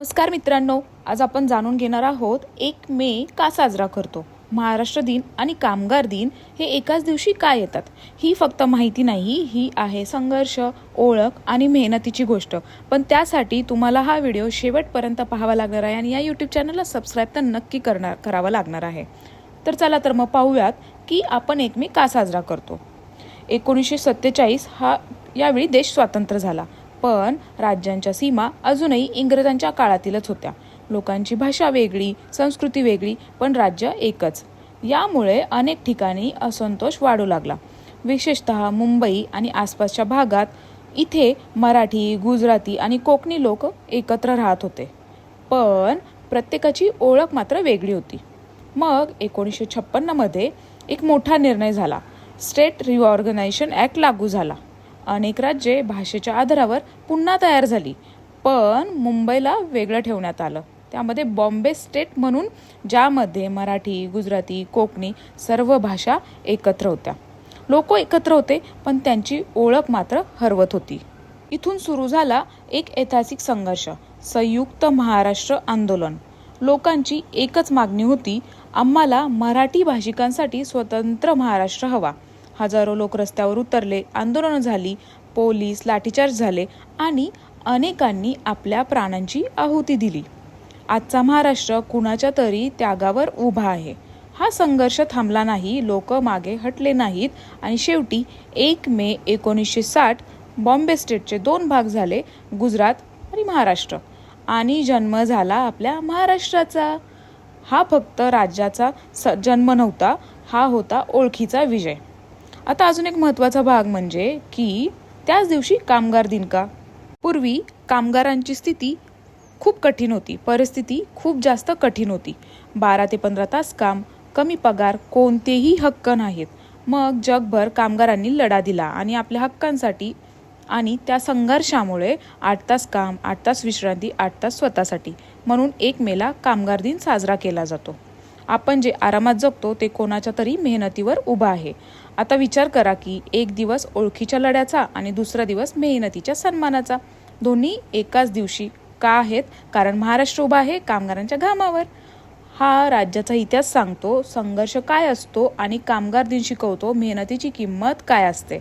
नमस्कार मित्रांनो, आज आपण जाणून घेणार आहोत 1 मे का साजरा करतो. महाराष्ट्र दिन आणि कामगार दिन हे एकाच दिवशी का येतात. ही फक्त माहिती नाही, ही आहे संघर्ष, ओळख आणि मेहनतीची गोष्ट. पण त्यासाठी तुम्हाला हा व्हिडिओ शेवटपर्यंत पाहावा लागणार आहे आणि या यूट्यूब चॅनलला सबस्क्राईब तर नक्की करावं लागणार आहे. तर चला तर मग पाहूयात की आपण 1 मे का साजरा करतो. 1947 यावेळी देश स्वतंत्र झाला. पण राज्यांच्या सीमा अजूनही इंग्रजांच्या काळातीलच होत्या. लोकांची भाषा वेगळी, संस्कृती वेगळी, पण राज्य एकच. यामुळे अनेक ठिकाणी असंतोष वाढू लागला. विशेषतः मुंबई आणि आसपासच्या भागात इथे मराठी, गुजराती आणि कोकणी लोक एकत्र राहत होते. पण प्रत्येकाची ओळख मात्र वेगळी होती. मग 1956 एक मोठा निर्णय झाला. स्टेट रिऑर्गनायझेशन ॲक्ट लागू झाला. अनेक राज्ये भाषेच्या आधारावर पुन्हा तयार झाली. पण मुंबईला वेगळं ठेवण्यात आलं. त्यामध्ये बॉम्बे स्टेट म्हणून, ज्यामध्ये मराठी, गुजराती, कोकणी सर्व भाषा एकत्र होत्या. लोक एकत्र होते, पण त्यांची ओळख मात्र हरवत होती. इथून सुरू झाला एक ऐतिहासिक संघर्ष, संयुक्त महाराष्ट्र आंदोलन. लोकांची एकच मागणी होती, आम्हाला मराठी भाषिकांसाठी स्वतंत्र महाराष्ट्र हवा. हजारो लोक रस्त्यावर उतरले, आंदोलनं झाली, पोलीस लाठीचार्ज झाले आणि अनेकांनी आपल्या प्राणांची आहुती दिली. आजचा महाराष्ट्र कुणाच्या तरी त्यागावर उभा आहे. हा संघर्ष थांबला नाही, लोक मागे हटले नाहीत आणि शेवटी 1 मे 1960 बॉम्बे स्टेटचे 2 भाग झाले, गुजरात आणि महाराष्ट्र, आणि जन्म झाला आपल्या महाराष्ट्राचा. हा फक्त राज्याचा जन्म नव्हता, हा होता ओळखीचा विजय. आता अजून एक महत्त्वाचा भाग म्हणजे की त्याच दिवशी कामगार दिन का. पूर्वी कामगारांची स्थिती खूप कठीण होती, परिस्थिती खूप जास्त कठीण होती. 12 ते 15 तास काम, कमी पगार, कोणतेही हक्क नाहीत. मग जगभर कामगारांनी लढा दिला आणि आपल्या हक्कांसाठी, आणि त्या संघर्षामुळे 8 तास काम, 8 तास विश्रांती, 8 तास स्वतःसाठी, म्हणून 1 मेला कामगार दिन साजरा केला जातो. आपण जे आरामात जगतो ते कोणाच्या तरी मेहनतीवर उभा आहे. आता विचार करा की एक दिवस ओळखीच्या लढ्याचा आणि दुसरा दिवस मेहनतीच्या सन्मानाचा. दोन्ही एकाच दिवशी का आहेत? कारण महाराष्ट्र उभा आहे कामगारांच्या घामावर. हा राज्याचा इतिहास सांगतो, संघर्ष काय असतो, आणि कामगार दिन शिकवतो मेहनतीची किंमत काय असते.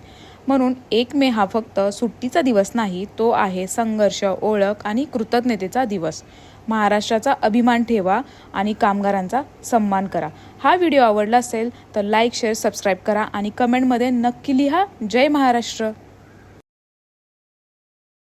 म्हणून 1 मे हा फक्त सुट्टीचा दिवस नाही, तो आहे संघर्ष, ओळख आणि कृतज्ञतेचा दिवस. महाराष्ट्राचा अभिमान ठेवा आणि कामगारांचा सन्मान करा. हा व्हिडिओ आवडला असेल तर लाईक, शेअर, सबस्क्राईब करा आणि कमेंटमध्ये नक्की लिहा जय महाराष्ट्र.